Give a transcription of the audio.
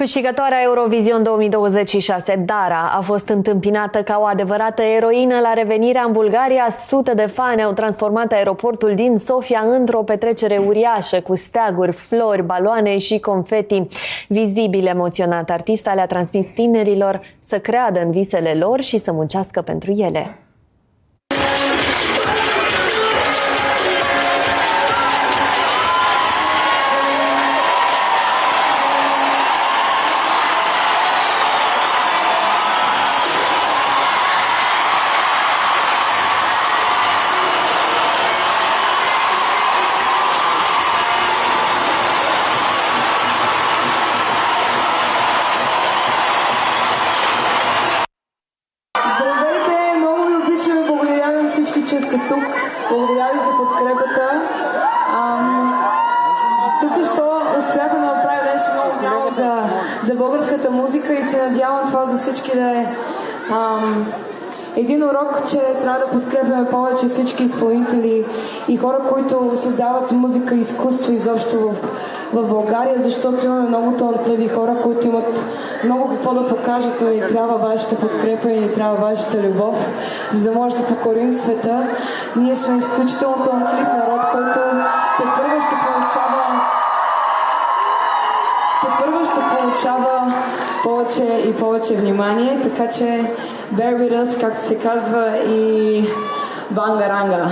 Câștigătoarea Eurovision 2026, Dara, a fost întâmpinată ca o adevărată eroină la revenirea în Bulgaria. Sute de fani au transformat aeroportul din Sofia într-o petrecere uriașă, cu steaguri, flori, baloane și confeti. Vizibil emoționat, artista le-a transmis tinerilor să creadă în visele lor și să muncească pentru ele. Че сте тук. Благодаря ви за подкрепата. Току-що успяхме да направим нещо много голямо за българската музика и се надявам това за всички да е един урок, че трябва да подкрепяме повече всички изпълнители и хора, които създават музика и изкуство изобщо в България, защото имаме много талантливи хора, които имат много какво да покажат, но ни трябва вашата подкрепа и ни трябва вашата любов, за да може да покорим света. Ние сме изключително талантлив народ, който тепърва ще получава повече и повече внимание, така че bear with us, както се казва, и бангаранга.